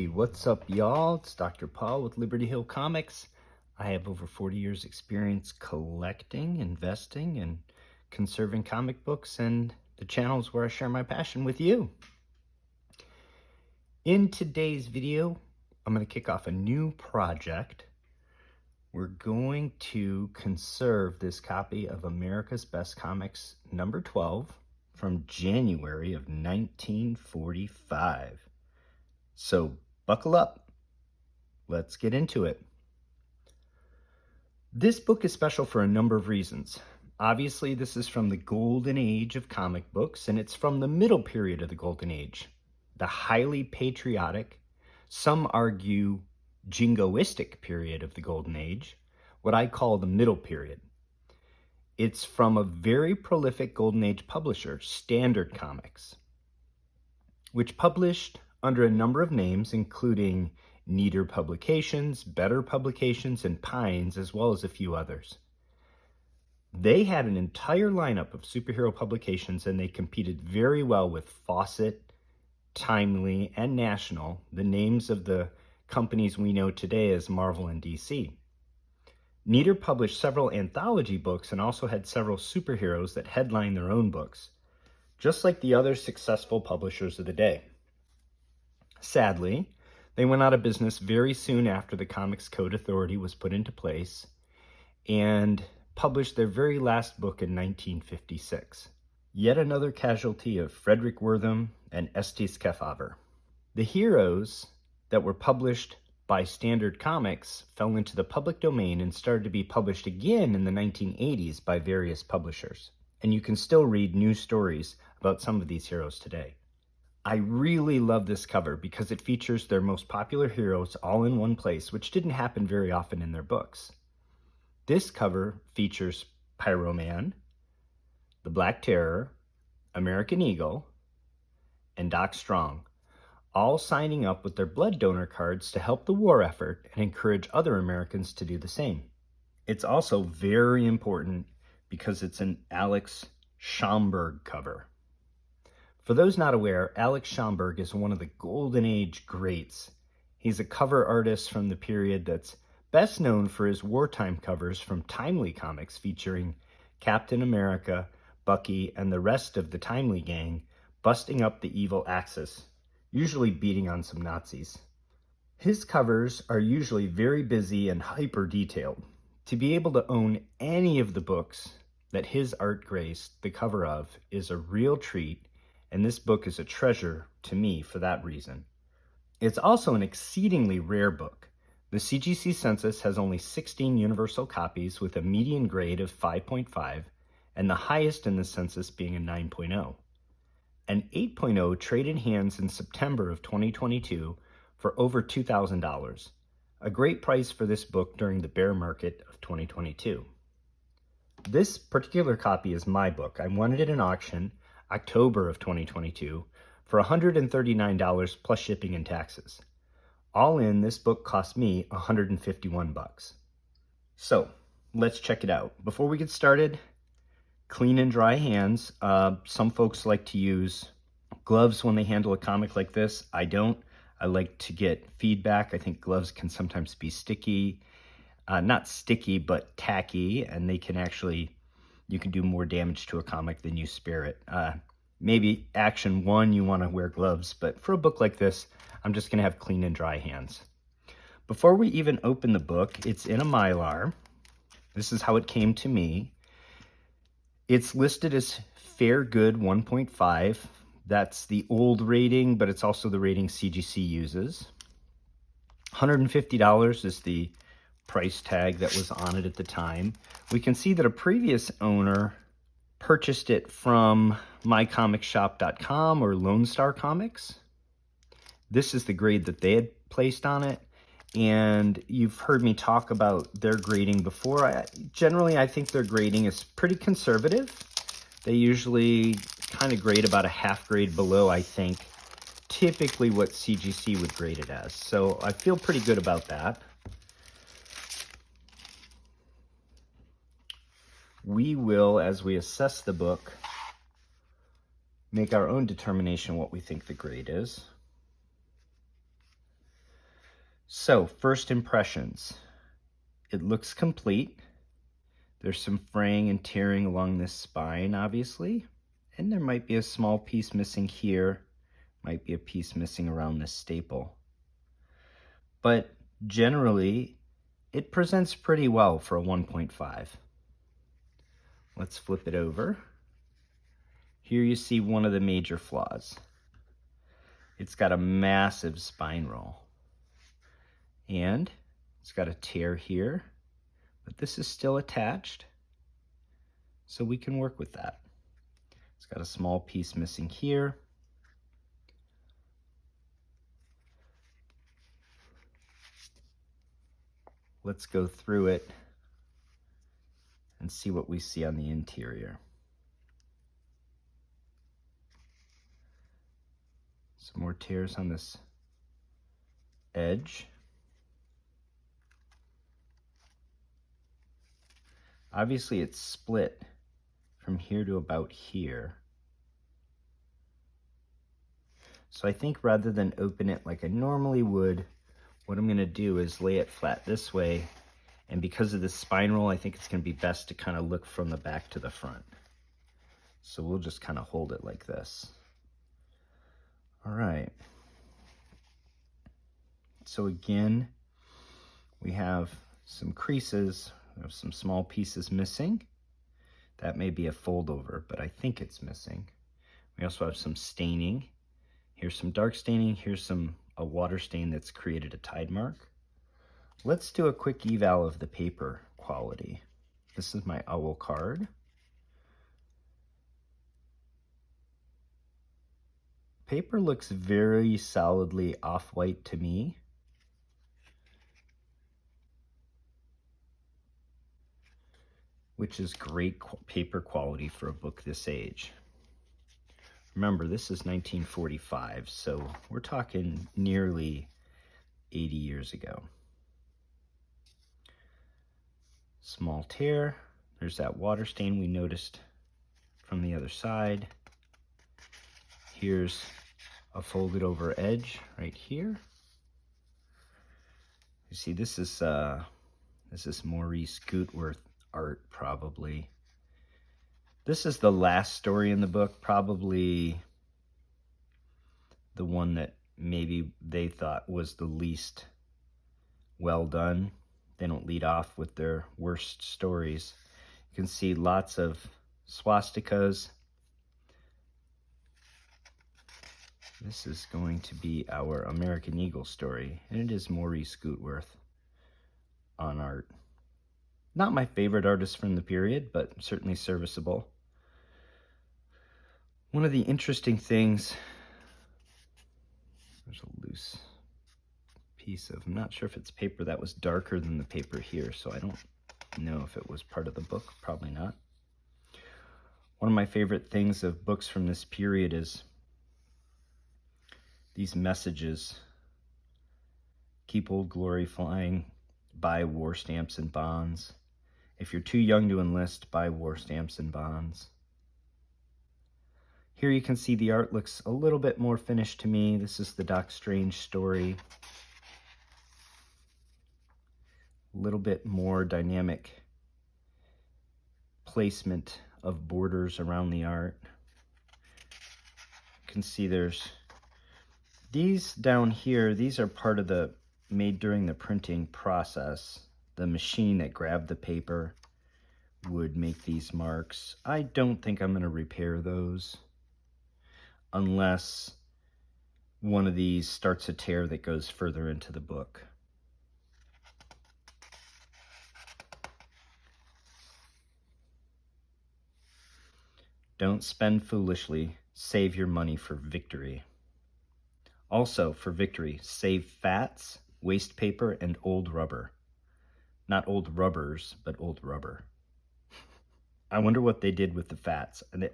Hey, what's up, y'all? It's Dr. Paul with Liberty Hill Comics. I have over 40 years experience collecting, investing, and conserving comic books, and the channels where I share my passion with you. In today's video, I'm going to kick off a new project. We're going to conserve this copy of America's Best Comics number 12 from January of 1945. So buckle up. Let's get into it. This book is special for a number of reasons. Obviously, this is from the golden age of comic books, and it's from the middle period of the golden age, the highly patriotic, some argue jingoistic period of the golden age, what I call the middle period. It's from a very prolific golden age publisher, Standard Comics, which published under a number of names, including Neater Publications, Better Publications, and Pines, as well as a few others. They had an entire lineup of superhero publications, and they competed very well with Fawcett, Timely, and National, the names of the companies we know today as Marvel and DC. Neater published several anthology books and also had several superheroes that headlined their own books, just like the other successful publishers of the day. Sadly, they went out of business very soon after the Comics Code Authority was put into place and published their very last book in 1956. Yet another casualty of Frederick Wertham and Estes Kefauver. The heroes that were published by Standard Comics fell into the public domain and started to be published again in the 1980s by various publishers. And you can still read news stories about some of these heroes today. I really love this cover because it features their most popular heroes all in one place, which didn't happen very often in their books. This cover features Pyro-Man, the Black Terror, American Eagle, and Doc Strong, all signing up with their blood donor cards to help the war effort and encourage other Americans to do the same. It's also very important because it's an Alex Schomburg cover. For those not aware, Alex Schomburg is one of the Golden Age greats. He's a cover artist from the period that's best known for his wartime covers from Timely Comics featuring Captain America, Bucky, and the rest of the Timely gang busting up the evil Axis, usually beating on some Nazis. His covers are usually very busy and hyper detailed. To be able to own any of the books that his art graced the cover of is a real treat, and this book is a treasure to me for that reason. It's also an exceedingly rare book. The CGC Census has only 16 universal copies with a median grade of 5.5, and the highest in the census being a 9.0. An 8.0 traded hands in September of 2022 for over $2,000, a great price for this book during the bear market of 2022. This particular copy is my book. I won it at an auction October of 2022 for $139 plus shipping and taxes. All in, this book cost me $151. So let's check it out. Before we get started, clean and dry hands. Some folks like to use gloves when they handle a comic like this. I don't. I like to get feedback. I think gloves can sometimes be sticky. Not sticky, but tacky, and they can actually, you can do more damage to a comic than you spare it. Maybe action one, you want to wear gloves, but for a book like this, I'm just going to have clean and dry hands. Before we even open the book, it's in a Mylar. This is how it came to me. It's listed as Fair Good 1.5. That's the old rating, but it's also the rating CGC uses. $150 is the price tag that was on it at the time. We can see that a previous owner purchased it from mycomicshop.com or Lone Star Comics. This is the grade that they had placed on it, and you've heard me talk about their grading before. Generally, I think their grading is pretty conservative. They usually kind of grade about a half grade below, I think, typically what CGC would grade it as. So I feel pretty good about that. We will, as we assess the book, make our own determination what we think the grade is. So, first impressions. It looks complete. There's some fraying and tearing along this spine, obviously. And there might be a small piece missing here. Might be a piece missing around this staple. But generally, it presents pretty well for a 1.5. Let's flip it over. Here you see one of the major flaws. It's got a massive spine roll. And it's got a tear here, but this is still attached, so we can work with that. It's got a small piece missing here. Let's go through it and see what we see on the interior. Some more tears on this edge. Obviously it's split from here to about here. So I think rather than open it like I normally would, what I'm going to do is lay it flat this way. And because of the spine roll, I think it's going to be best to kind of look from the back to the front. So we'll just kind of hold it like this. All right. So again, we have some creases. There's some small pieces missing. That may be a fold over, but I think it's missing. We also have some staining. Here's some dark staining. Here's a water stain that's created a tide mark. Let's do a quick eval of the paper quality. This is my owl card. Paper looks very solidly off-white to me. Which is great paper quality for a book this age. Remember, this is 1945, so we're talking nearly 80 years ago. Small tear. There's that water stain we noticed from the other side. Here's a folded over edge right here. You see, this is Maurice Gutworth art, probably. This is the last story in the book, probably the one that maybe they thought was the least well done. They don't lead off with their worst stories. You can see lots of swastikas. This is going to be our American Eagle story, and it is Maurice Gutworth on art. Not my favorite artist from the period, but certainly serviceable. One of the interesting things, there's a loose piece of, I'm not sure if it's paper that was darker than the paper here, so I don't know if it was part of the book, probably not. One of my favorite things of books from this period is these messages. Keep Old Glory flying, buy war stamps and bonds. If you're too young to enlist, buy war stamps and bonds. Here you can see the art looks a little bit more finished to me. This is the Doc Strange story. A little bit more dynamic placement of borders around the art. You can see there's these down here. These are part of the made during the printing process. The machine that grabbed the paper would make these marks. I don't think I'm going to repair those unless one of these starts a tear that goes further into the book. Don't spend foolishly. Save your money for victory. Also, for victory, save fats, waste paper, and old rubber. Not old rubbers, but old rubber. I wonder what they did with the fats. And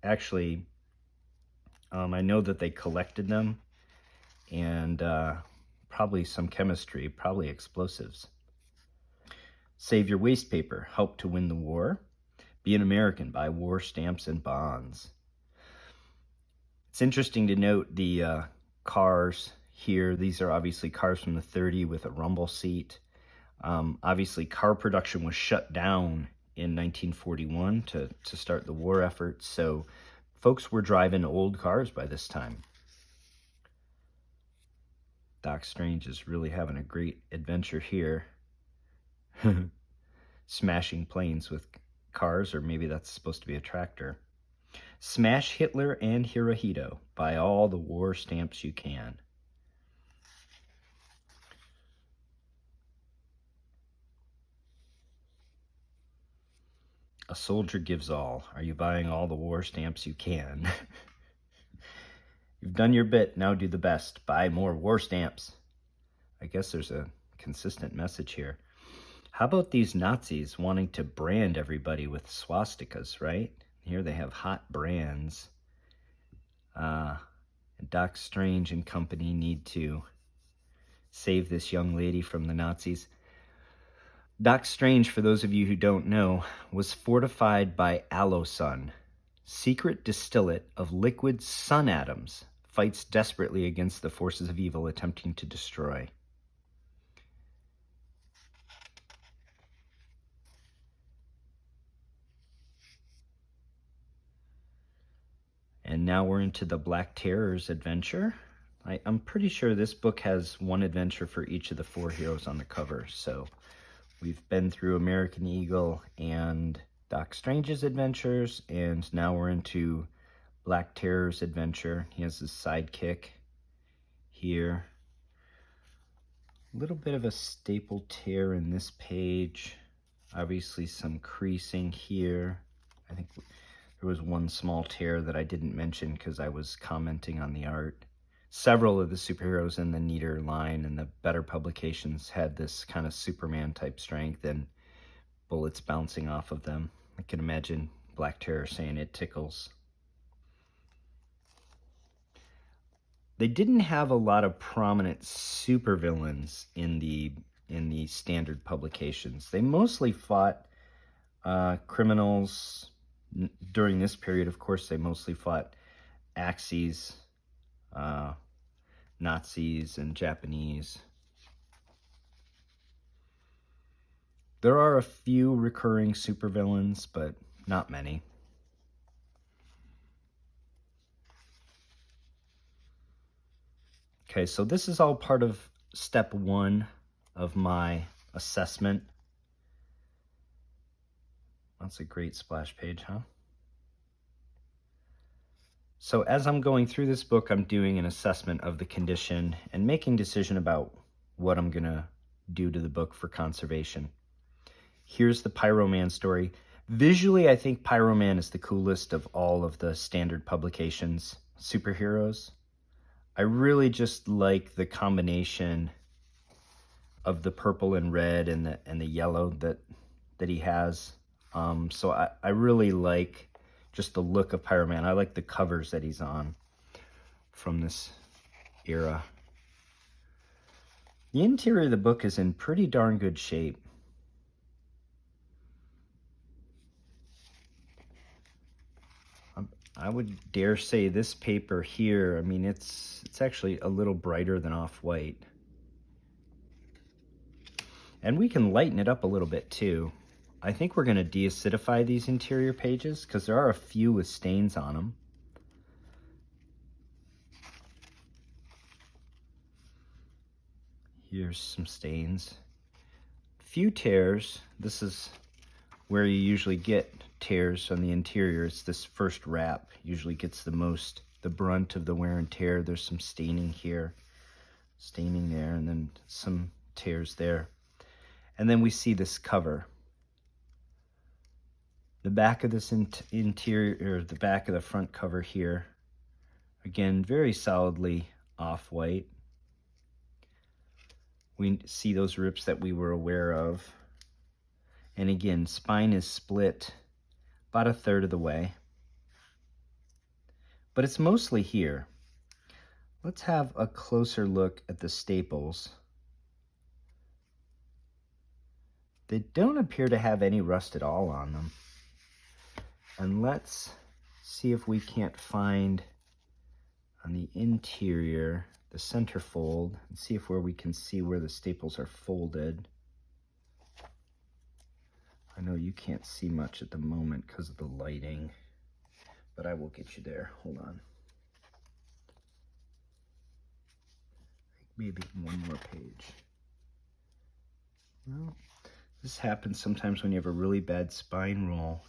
actually, I know that they collected them, and probably some chemistry, probably explosives. Save your waste paper. Help to win the war. Be an American. Buy war stamps and bonds. It's interesting to note the cars here. These are obviously cars from the 30 with a rumble seat. Obviously, car production was shut down in 1941 to start the war effort, so folks were driving old cars by this time. Doc Strange is really having a great adventure here. Smashing planes with cars, or maybe that's supposed to be a tractor. Smash Hitler and Hirohito. Buy all the war stamps you can. A soldier gives all. Are you buying all the war stamps you can? You've done your bit, now do the best. Buy more war stamps. I guess there's a consistent message here. How about these Nazis wanting to brand everybody with swastikas, right? Here they have hot brands. Doc Strange and company need to save this young lady from the Nazis. Doc Strange, for those of you who don't know, was fortified by allosun, secret distillate of liquid sun atoms, fights desperately against the forces of evil attempting to destroy. And now we're into the Black Terror's adventure. I'm pretty sure this book has one adventure for each of the 4 heroes on the cover. So we've been through American Eagle and Doc Strange's adventures, and now we're into Black Terror's adventure. He has his sidekick here. A little bit of a staple tear in this page. Obviously some creasing here. I think there was one small tear that I didn't mention because I was commenting on the art. Several of the superheroes in the neater line and the better publications had this kind of Superman type strength and bullets bouncing off of them. I can imagine Black Terror saying it tickles. They didn't have a lot of prominent supervillains in the standard publications. They mostly fought criminals. During this period, of course, they mostly fought Axis, Nazis, and Japanese. There are a few recurring supervillains, but not many. Okay, so this is all part of step 1 of my assessment. That's a great splash page, huh? So as I'm going through this book, I'm doing an assessment of the condition and making a decision about what I'm gonna do to the book for conservation. Here's the Pyroman story. Visually, I think Pyroman is the coolest of all of the standard publications superheroes. I really just like the combination of the purple and red and the yellow that he has. So I really like just the look of Pyroman. I like the covers that he's on from this era. The interior of the book is in pretty darn good shape. I would dare say this paper here, I mean, it's actually a little brighter than off-white. And we can lighten it up a little bit too. I think we're going to deacidify these interior pages because there are a few with stains on them. Here's some stains. Few tears. This is where you usually get tears on the interior. It's this first wrap usually gets the brunt of the wear and tear. There's some staining here, staining there, and then some tears there. And then we see this cover. The back of this interior, or the back of the front cover here, again, very solidly off-white. We see those rips that we were aware of. And again, spine is split about 1/3 of the way. But it's mostly here. Let's have a closer look at the staples. They don't appear to have any rust at all on them. And let's see if we can't find on the interior, the center fold, and see if we can see where the staples are folded. I know you can't see much at the moment because of the lighting, but I will get you there. Hold on. Maybe one more page. Well, this happens sometimes when you have a really bad spine roll.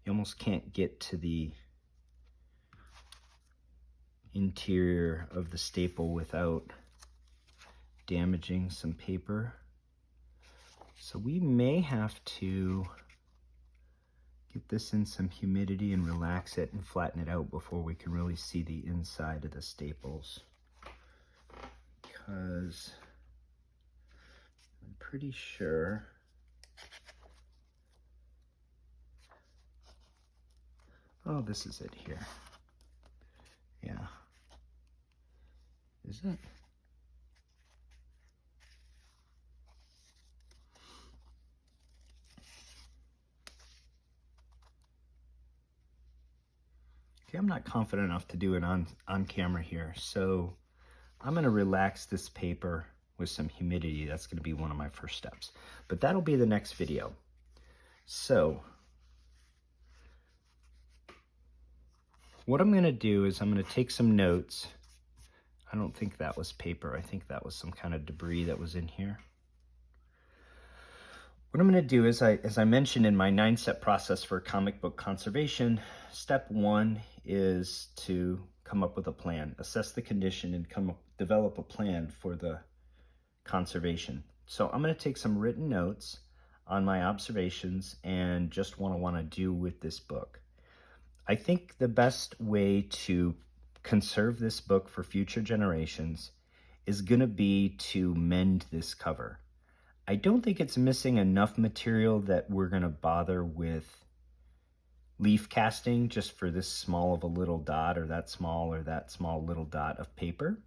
You almost can't get to the interior of the staple without damaging some paper. So we may have to get this in some humidity and relax it and flatten it out before we can really see the inside of the staples. Because I'm pretty sure oh, this is it here. Yeah. Is it? Okay, I'm not confident enough to do it on camera here, so I'm going to relax this paper with some humidity. That's going to be one of my first steps, but that'll be the next video. So what I'm going to do is I'm going to take some notes. I don't think that was paper. I think that was some kind of debris that was in here. What I'm going to do is, as I mentioned in my 9-step process for comic book conservation, step 1 is to come up with a plan, assess the condition, and develop a plan for the conservation. So I'm going to take some written notes on my observations and just what I want to do with this book. I think the best way to conserve this book for future generations is going to be to mend this cover. I don't think it's missing enough material that we're going to bother with leaf casting just for this small of a little dot or that small little dot of paper,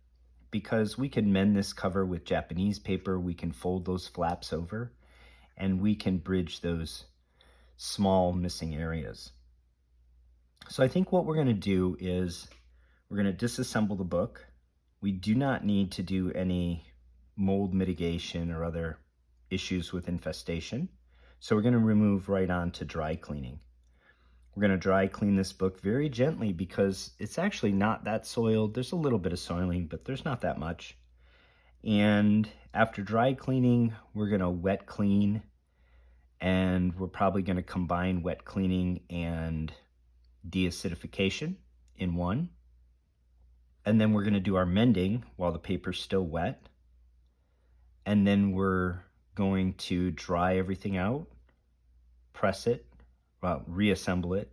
because we can mend this cover with Japanese paper. We can fold those flaps over and we can bridge those small missing areas. So I think what we're going to do is we're going to disassemble the book. We do not need to do any mold mitigation or other issues with infestation. So we're going to remove right on to dry cleaning. We're going to dry clean this book very gently because it's actually not that soiled. There's a little bit of soiling, but there's not that much. And after dry cleaning, we're going to wet clean, and we're probably going to combine wet cleaning and deacidification in one. And then we're going to do our mending while the paper's still wet. And then we're going to dry everything out, press it, reassemble it.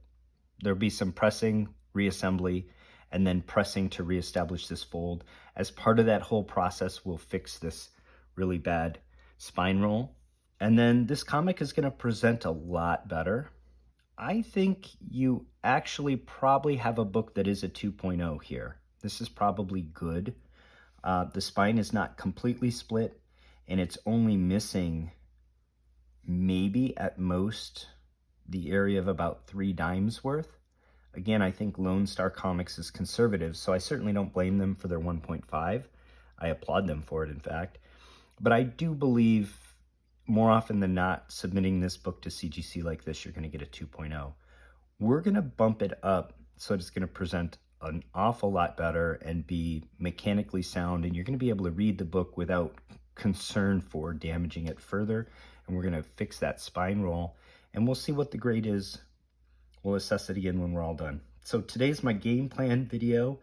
There'll be some pressing, reassembly, and then pressing to reestablish this fold. As part of that whole process, we'll fix this really bad spine roll. And then this comic is going to present a lot better. I think you actually probably have a book that is a 2.0 here. This is probably good. The spine is not completely split, and it's only missing maybe at most the area of about 3 dimes worth. Again, I think Lone Star Comics is conservative, so I certainly don't blame them for their 1.5. I applaud them for it, in fact. But I do believe more often than not, submitting this book to CGC like this, you're going to get a 2.0. We're going to bump it up so it's going to present an awful lot better and be mechanically sound, and you're going to be able to read the book without concern for damaging it further. And we're going to fix that spine roll, and we'll see what the grade is. We'll assess it again when we're all done. So today's my game plan video.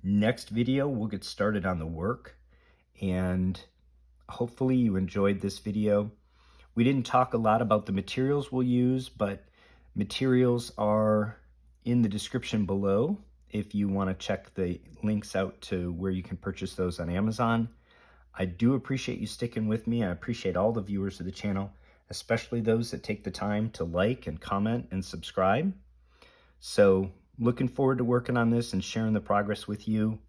Next video, we'll get started on the work, and hopefully you enjoyed this video. We didn't talk a lot about the materials we'll use, but materials are in the description below if you want to check the links out to where you can purchase those on Amazon. I do appreciate you sticking with me. I appreciate all the viewers of the channel, especially those that take the time to like and comment and subscribe. So looking forward to working on this and sharing the progress with you.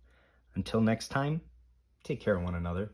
Until next time, take care of one another.